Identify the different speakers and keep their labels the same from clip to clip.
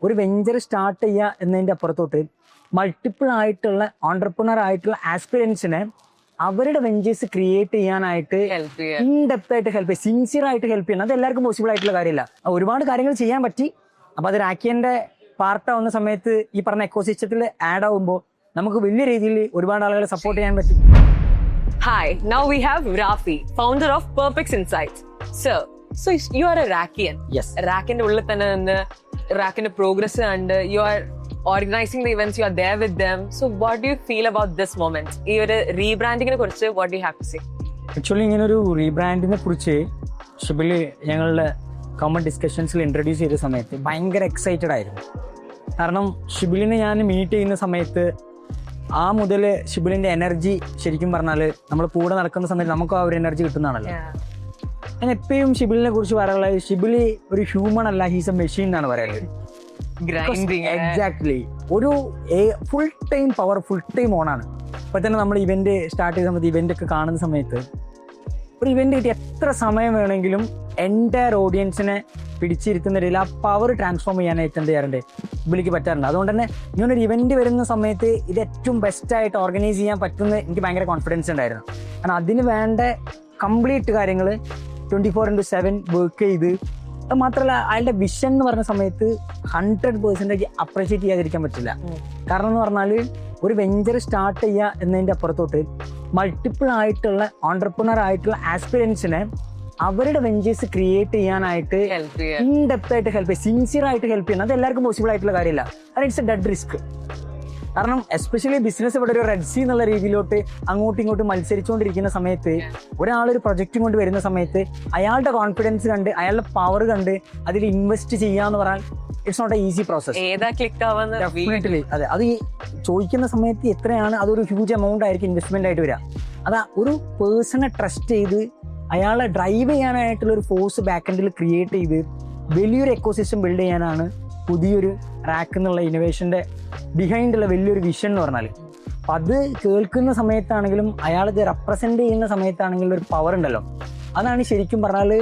Speaker 1: ഒരു venture start ചെയ്യുക എന്നതിൻ്റെ അപ്പുറത്തോട്ട് മൾട്ടിപ്പിൾ ആയിട്ടുള്ള ഓൺടർപ്രണർ ആയിട്ടുള്ള ആസ്പിരൻസിനെ അവരുടെ വെഞ്ചേഴ്സ് ക്രിയേറ്റ് ചെയ്യാനായിട്ട് ഇൻഡെപ്ത് ആയിട്ട് ഹെൽപ്പ് ചെയ്യും, സിൻസിയർ ആയിട്ട് ഹെൽപ്പ് ചെയ്യണം. അത് എല്ലാവർക്കും പോസിബിൾ ആയിട്ടുള്ള കാര്യമില്ല. ഒരുപാട് കാര്യങ്ങൾ ചെയ്യാൻ പറ്റി. അപ്പോൾ അത് റാക്കിയൻ്റെ പാർട്ടാവുന്ന സമയത്ത് ഈ പറഞ്ഞ എക്കോസിസ്റ്റത്തിൽ ആഡ് ആവുമ്പോൾ നമുക്ക് വലിയ രീതിയിൽ ഒരുപാട് ആളുകളെ സപ്പോർട്ട് ചെയ്യാൻ പറ്റും.
Speaker 2: Hi, now we have Rafi, founder of Perpex Insights. Sir, so you are a Rackian.
Speaker 1: Yes.
Speaker 2: Rackന്റെ ഉള്ളിൽ തന്നെ നിന്ന് Rackന്റെ പ്രോഗ്രസ് കണ്ട് you are organizing the events, you are there with them. So what do you feel about this moment? ഈ ഒരു റീബ്രാൻഡിങ്ങിനെ കുറിച്ച് what do you have to say?
Speaker 1: Actually ഇങ്ങനൊരു റീബ്രാൻഡിനെ കുറിച്ച് ഷിബിലി ഞങ്ങളുടെ കോമൺ ഡിസ്കഷൻസിൽ ഇൻട്രൊഡ്യൂസ് ചെയ്ത സമയത്ത് ഭയങ്കര എക്സൈറ്റഡ് ആയിരുന്നു. കാരണം ഷിബിലിനെ ഞാൻ മീറ്റ് ചെയ്യുന്ന സമയത്ത് ആ മുതൽ ഷിബിലിൻ്റെ എനർജി ശരിക്കും പറഞ്ഞാൽ നമ്മൾ കൂടെ നടക്കുന്ന സമയത്ത് നമുക്ക് ആ ഒരു എനർജി കിട്ടുന്നതാണല്ലോ. ഞാൻ എപ്പോഴും ഷിബിലിനെ കുറിച്ച് പറയാനുള്ളത് ഷിബിലി ഒരു ഹ്യൂമൺ അല്ല, ഹീസ് എ മെഷീൻ എന്നാണ് പറയുന്നത്. എക്സാക്ട്ലി. ഒരു full time power, full time ഓണാണ്. ഇപ്പം തന്നെ നമ്മൾ ഇവന്റ് സ്റ്റാർട്ട് ചെയ്ത സമയത്ത് ഇവന്റ് ഒക്കെ കാണുന്ന സമയത്ത് ഒരു ഇവന്റ് കിട്ടി എത്ര സമയം വേണമെങ്കിലും എൻ്റയർ ഓഡിയൻസിനെ പിടിച്ചിരിക്കുന്ന രീതിയിൽ ആ പവർ ട്രാൻസ്ഫോം ചെയ്യാനായിട്ട് എന്ത് ചെയ്യാറുണ്ട്, ഷിബിലിക്ക് പറ്റാറുണ്ട്. അതുകൊണ്ട് തന്നെ ഇങ്ങനൊരു ഇവന്റ് വരുന്ന സമയത്ത് ഇത് ഏറ്റവും ബെസ്റ്റായിട്ട് ഓർഗനൈസ് ചെയ്യാൻ പറ്റുമെന്ന് എനിക്ക് ഭയങ്കര കോൺഫിഡൻസ് ഉണ്ടായിരുന്നു. കാരണം അതിന് വേണ്ട കംപ്ലീറ്റ് കാര്യങ്ങൾ 24/7 വർക്ക് ചെയ്ത്, അത് മാത്രമല്ല അയാളുടെ വിഷൻ എന്ന് പറഞ്ഞ സമയത്ത് 100% അപ്രീഷിയേറ്റ് ചെയ്യാതിരിക്കാൻ പറ്റില്ല. കാരണം എന്ന് പറഞ്ഞാൽ ഒരു വെഞ്ചർ സ്റ്റാർട്ട് ചെയ്യുക എന്നതിൻ്റെ അപ്പുറത്തോട്ട് മൾട്ടിപ്പിൾ ആയിട്ടുള്ള ഓൺടർപ്രണർ ആയിട്ടുള്ള ആസ്പിരൻസിനെ അവരുടെ വെഞ്ചേഴ്സ് ക്രിയേറ്റ് ചെയ്യാനായിട്ട് ഇൻഡെപ്ത് ആയിട്ട് ഹെൽപ്പ് ചെയ്യും, സിൻസിയർ ആയിട്ട് ഹെൽപ്പ് ചെയ്യണം. അത് എല്ലാവർക്കും പോസിബിൾ ആയിട്ടുള്ള കാര്യമില്ല. കാരണം ഇറ്റ്സ് എ ഡെഡ് റിസ്ക്. കാരണം എസ്പെഷ്യലി ബിസിനസ് ഇവിടെ ഒരു റെഡ് സീ എന്നുള്ള രീതിയിലോട്ട് അങ്ങോട്ടും ഇങ്ങോട്ടും മത്സരിച്ചുകൊണ്ടിരിക്കുന്ന സമയത്ത് ഒരാളൊരു പ്രൊജക്റ്റും കൊണ്ട് വരുന്ന സമയത്ത് അയാളുടെ കോൺഫിഡൻസ് കണ്ട് അയാളുടെ പവർ കണ്ട് അതിൽ ഇൻവെസ്റ്റ് ചെയ്യാന്ന് പറഞ്ഞാൽ it's not a easy process. Definitely. അതെ, അത് ഈ ചോദിക്കുന്ന സമയത്ത് എത്രയാണ്, അതൊരു ഹ്യൂജ് എമൗണ്ട് ആയിരിക്കും ഇൻവെസ്റ്റ്മെന്റ് ആയിട്ട് വരിക. അതാ ഒരു പേഴ്സണെ ട്രസ്റ്റ് ചെയ്ത് അയാളെ ഡ്രൈവ് ചെയ്യാനായിട്ടുള്ള ഒരു ഫോഴ്സ് ബാക്കെൻഡിൽ ക്രിയേറ്റ് ചെയ്ത് വലിയൊരു എക്കോസിസ്റ്റം ബിൽഡ് ചെയ്യാനാണ് പുതിയൊരു റാക്ക് എന്നുള്ള ഇന്നോവേഷൻ്റെ ബിഹൈൻഡുള്ള വലിയൊരു വിഷൻ എന്ന് പറഞ്ഞാൽ. അപ്പം അത് കേൾക്കുന്ന സമയത്താണെങ്കിലും അയാളിത് റെപ്രസെൻ്റ് ചെയ്യുന്ന സമയത്താണെങ്കിലും ഒരു പവർ ഉണ്ടല്ലോ. അതാണ് ശരിക്കും പറഞ്ഞാൽ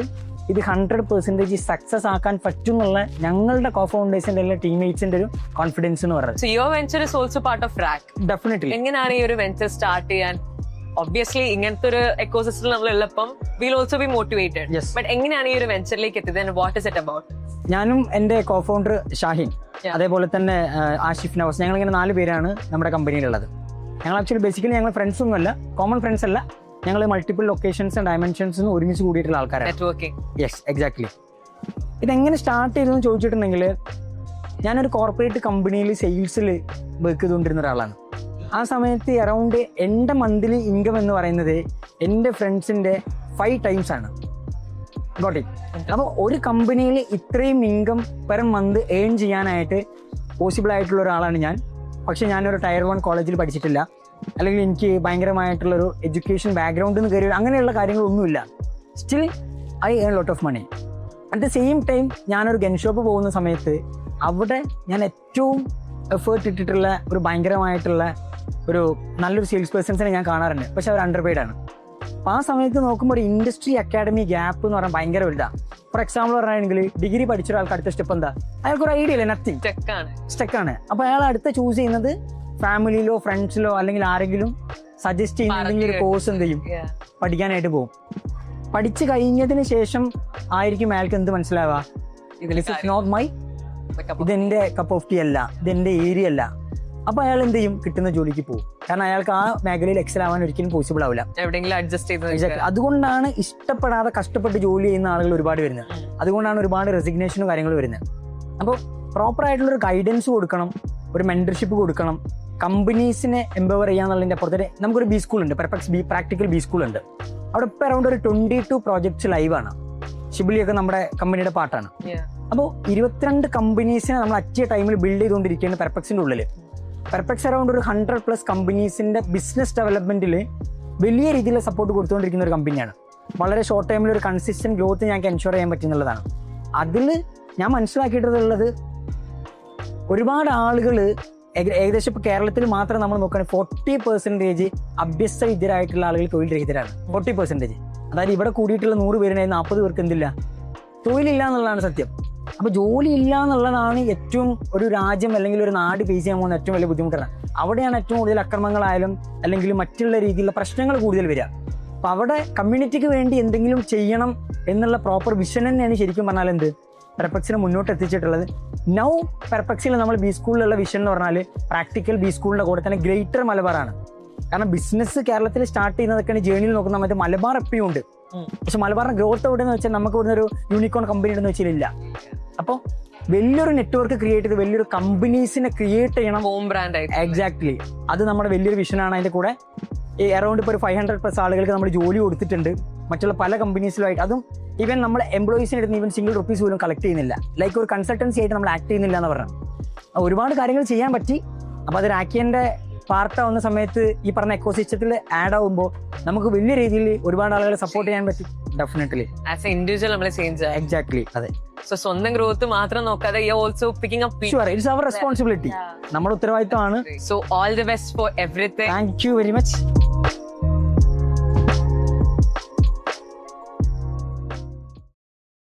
Speaker 1: ഇത് 100% സക്സസ് ആക്കാൻ പറ്റും എന്നുള്ള ഞങ്ങളുടെ കോ ഫൗണ്ടേഴ്സിന്റെ എല്ലാ ടീംമേറ്റ്സിന്റെ ഒരു കോൺഫിഡൻസ് എന്ന് പറയുന്നത്.
Speaker 2: So your venture is also part of Rack.
Speaker 1: Definitely.
Speaker 2: എങ്ങനെയാണ് ഈ ഒരു വെഞ്ചർ സ്റ്റാർട്ട് ചെയ്യാൻ? ഒബ്വിയസ്ലി ഇങ്ങനത്തെ ഒരു എക്കോസിസ്റ്റം നമ്മൾ ഉള്ളപ്പം will also be motivated. But എങ്ങനെയാണ് ഈ ഒരു വെഞ്ചറിലേക്ക് എത്തിയത് and what is it about?
Speaker 1: ഞാനും എൻ്റെ കോ ഫൗണ്ടർ ഷാഹിൻ, അതേപോലെ തന്നെ ആഷിഫ് നവാസ്, ഞങ്ങളിങ്ങനെ 4 പേരാണ് നമ്മുടെ കമ്പനിയിലുള്ളത്. ഞങ്ങൾ ആക്ച്വലി ബേസിക്കലി ഞങ്ങൾ ഫ്രണ്ട്സ് ഒന്നുമല്ല, കോമൺ ഫ്രണ്ട്സ് അല്ല, ഞങ്ങൾ മൾട്ടിപ്പിൾ ലൊക്കേഷൻസ് ആൻഡ് ഡയമെൻഷൻസ് ഒരുമിച്ച് കൂടിയിട്ടുള്ള ആൾക്കാരാണ്.
Speaker 2: നെറ്റ്വർക്കിംഗ്.
Speaker 1: Yes, exactly. ഇതെങ്ങനെ സ്റ്റാർട്ട് ചെയ്തതെന്ന് ചോദിച്ചിട്ടുണ്ടെങ്കിൽ ഞാനൊരു കോർപ്പറേറ്റ് കമ്പനിയിൽ സെയിൽസിൽ വർക്ക് ചെയ്തുകൊണ്ടിരുന്ന ഒരാളാണ്. ആ സമയത്ത് അറൗണ്ട് എൻ്റെ മന്ത്ലി ഇൻകം എന്ന് പറയുന്നത് എൻ്റെ ഫ്രണ്ട്സിൻ്റെ 5 times ആണ്. Got it. അപ്പോൾ ഒരു കമ്പനിയിൽ ഇത്രയും ഇൻകം പെർ മന്ത് ഏൺ ചെയ്യാനായിട്ട് പോസിബിൾ ആയിട്ടുള്ള ഒരാളാണ് ഞാൻ. പക്ഷേ ഞാനൊരു ടയർ 1 കോളേജിൽ പഠിച്ചിട്ടില്ല, അല്ലെങ്കിൽ എനിക്ക് ഭയങ്കരമായിട്ടുള്ളൊരു എഡ്യൂക്കേഷൻ ബാക്ക്ഗ്രൗണ്ടിൽ നിന്ന് കയറി അങ്ങനെയുള്ള കാര്യങ്ങളൊന്നുമില്ല. Still I earn lot of money. At the same time ഞാനൊരു ഗൺ ഷോപ്പ് പോകുന്ന സമയത്ത് അവിടെ ഞാൻ ഏറ്റവും എഫേർട്ട് ഇട്ടിട്ടുള്ള ഒരു ഭയങ്കരമായിട്ടുള്ള ഒരു നല്ലൊരു സെയിൽസ് പേഴ്സൺസിനെ ഞാൻ കാണാറുണ്ട്. പക്ഷെ അവർ അണ്ടർപെയ്ഡ് ആണ്. അപ്പോൾ ആ സമയത്ത് നോക്കുമ്പോൾ ഒരു ഇൻഡസ്ട്രി അക്കാഡമി ഗ്യാപ്പ് എന്ന് പറഞ്ഞാൽ ഭയങ്കര വലുതാണ്. ഫോർ എക്സാമ്പിൾ പറയുകയാണെങ്കിൽ ഡിഗ്രി പഠിച്ച ഒരാൾക്ക് അടുത്ത സ്റ്റെപ്പ് എന്താ? അയാൾക്കൊരു ഐഡിയ ഇല്ല, നത്തിങ്, സ്റ്റക്കാണ്. അപ്പോൾ അയാൾ അടുത്ത ചൂസ് ചെയ്യുന്നത് ഫാമിലിയിലോ ഫ്രണ്ട്സിലോ അല്ലെങ്കിൽ ആരെങ്കിലും സജസ്റ്റ് ചെയ്യുന്ന ഒരു കോഴ്സ് എന്ത് ചെയ്യും, പഠിക്കാനായിട്ട് പോകും. പഠിച്ചു കഴിഞ്ഞതിന് ശേഷം ആയിരിക്കും അയാൾക്ക് എന്ത് മനസ്സിലാവുക, നോട്ട് മൈ, ഇതെന്റെ കപ്പ് ഓഫ് ടീ അല്ല, ഇതെന്റെ ഏരിയ അല്ല. അപ്പൊ അയാൾ എന്ത് ചെയ്യും, കിട്ടുന്ന ജോലിക്ക് പോകും. കാരണം അയാൾക്ക് ആ മേഖലയിൽ എക്സൽ ആവാൻ ഒരിക്കലും പോസിബിൾ ആവില്ല. അതുകൊണ്ടാണ് ഇഷ്ടപ്പെടാതെ കഷ്ടപ്പെട്ട് ജോലി ചെയ്യുന്ന ആളുകൾ ഒരുപാട് വരുന്നത്. അതുകൊണ്ടാണ് ഒരുപാട് റെസിഗ്നേഷനും കാര്യങ്ങളും വരുന്നത്. അപ്പോൾ പ്രോപ്പർ ആയിട്ടുള്ളൊരു ഗൈഡൻസ് കൊടുക്കണം, ഒരു മെന്റർഷിപ്പ് കൊടുക്കണം, കമ്പനീസിനെ എംപവർ ചെയ്യാന്നുള്ളതിന്റെ അപ്പുറത്തെ നമുക്കൊരു ബി സ്കൂൾ ഉണ്ട്, പെർപെക്സ് പ്രാക്ടിക്കൽ ബി സ്കൂൾ ഉണ്ട്. അവിടെ ഇപ്പോൾ അറൗണ്ട് ഒരു 22 പ്രോജക്ട്സ് ലൈവാണ്. ഷിബിലിയൊക്കെ നമ്മുടെ കമ്പനിയുടെ പാർട്ടാണ്. അപ്പോൾ 22 കമ്പനീസിനെ നമ്മൾ അറ്റ് ടൈമിൽ ബിൽഡ് ചെയ്തുകൊണ്ടിരിക്കുകയാണ് പെർപെക്സിന്റെ ഉള്ളിൽ. പെർപെക്സ് അറൗണ്ട് ഒരു 100+ കമ്പനീസിന്റെ ബിസിനസ് ഡെവലപ്മെന്റിൽ വലിയ രീതിയിലുള്ള സപ്പോർട്ട് കൊടുത്തുകൊണ്ടിരിക്കുന്ന ഒരു കമ്പനിയാണ്. വളരെ ഷോർട്ട് ടൈമിൽ ഒരു കൺസിസ്റ്റന്റ് ഗ്രോത്ത് ഞങ്ങൾക്ക് എൻഷുർ ചെയ്യാൻ പറ്റുന്നുള്ളതാണ്. അതിൽ ഞാൻ മനസ്സിലാക്കിയിട്ടുള്ളത് ഒരുപാട് ആളുകൾ ഏകദേശം ഇപ്പോൾ കേരളത്തിൽ മാത്രം നമ്മൾ നോക്കുകയാണെങ്കിൽ 40% അഭ്യസ്ത വിദ്യരായിട്ടുള്ള ആളുകൾ തൊഴിൽ രഹിതരാണ്. 40%. അതായത് ഇവിടെ കൂടിയിട്ടുള്ള 100 പേരിനായി 40 പേർക്ക് എന്തില്ല, തൊഴിലില്ല എന്നുള്ളതാണ് സത്യം. അപ്പൊ ജോലി ഇല്ല എന്നുള്ളതാണ് ഏറ്റവും ഒരു രാജ്യം അല്ലെങ്കിൽ ഒരു നാട് ഫേസ് ചെയ്യാൻ പോകുന്ന ഏറ്റവും വലിയ ബുദ്ധിമുട്ടാണ്. അവിടെയാണ് ഏറ്റവും കൂടുതൽ അക്രമങ്ങളായാലും അല്ലെങ്കിൽ മറ്റുള്ള രീതിയിലുള്ള പ്രശ്നങ്ങൾ കൂടുതൽ വരിക. അപ്പൊ അവിടെ കമ്മ്യൂണിറ്റിക്ക് വേണ്ടി എന്തെങ്കിലും ചെയ്യണം എന്നുള്ള പ്രോപ്പർ വിഷൻ തന്നെയാണ് ശരിക്കും പറഞ്ഞാൽ എന്ത് പെർപെക്സിനെ മുന്നോട്ട് എത്തിച്ചിട്ടുള്ളത്. നൗ പെർപെക്സിൽ നമ്മൾ ബി സ്കൂളിലുള്ള വിഷൻ എന്ന് പറഞ്ഞാൽ പ്രാക്ടിക്കൽ ബി സ്കൂളിന്റെ കൂടെ തന്നെ ഗ്രേറ്റർ മലബാറാണ്. കാരണം ബിസിനസ് കേരളത്തിൽ സ്റ്റാർട്ട് ചെയ്യുന്നതൊക്കെയാണ് ജേണിയിൽ നോക്കുന്ന സമയത്ത് മലബാർ എപ്പോഴും ഉണ്ട്. പക്ഷെ മലബാറിന്റെ ഗ്രോത്ത് എവിടെയെന്ന് വെച്ചാൽ നമുക്ക് ഇവിടുന്ന് ഒരു യൂണിക്കോൺ കമ്പനി ഉണ്ടെന്ന് വെച്ചാലില്ല. അപ്പോൾ വലിയൊരു നെറ്റ്വർക്ക് ക്രിയേറ്റ് ചെയ്ത് വലിയൊരു കമ്പനീസിനെ ക്രിയേറ്റ് ചെയ്യണം,
Speaker 2: ഹോം ബ്രാൻഡ് ആയിട്ട്.
Speaker 1: എക്സാക്ട്ലി, അത് നമ്മുടെ വലിയൊരു വിഷനാണ്. അതിന്റെ കൂടെ ഈ അറൗണ്ട് ഇപ്പോൾ ഒരു 500+ ആളുകൾക്ക് നമ്മൾ ജോലി കൊടുത്തിട്ടുണ്ട് മറ്റുള്ള പല കമ്പനീസിലുമായിട്ട്. അതും ഈവൻ നമ്മൾ എംപ്ലോയീസിന് എടുത്ത് ഈവൻ സിംഗിൾ റുപ്പീസ് പോലും കളക്ട് ചെയ്യുന്നില്ല, ലൈക്ക് ഒരു കൺസൾട്ടൻസി ആയിട്ട് നമ്മൾ ആക്ട് ചെയ്യുന്നില്ല എന്ന് പറഞ്ഞു. ഒരുപാട് കാര്യങ്ങൾ ചെയ്യാൻ പറ്റി. അപ്പോൾ അത് റാക്കിയന്റെ പാർട്ടാവുന്ന സമയത്ത് ഈ പറഞ്ഞ എക്കോസിസ്റ്റത്തിൽ ആഡ് ആവുമ്പോൾ നമുക്ക് വലിയ രീതിയിൽ ഒരുപാട് ആളുകളെ സപ്പോർട്ട് ചെയ്യാൻ പറ്റും. ഡെഫിനറ്റ്ലി
Speaker 2: ആസ് എ ഇൻഡിവിജ്വൽ നമ്മൾ ചേഞ്ച്.
Speaker 1: എക്സാക്ട്ലി, അതെ.
Speaker 2: സോ സ്വന്തം ഗ്രോത്ത് മാത്രം നോക്കാതെ you also picking up.
Speaker 1: Sure, it's our responsibility, നമ്മുടെ ഉത്തരവാദിത്തമാണ്.
Speaker 2: So all the best for everything.
Speaker 1: Thank you very much.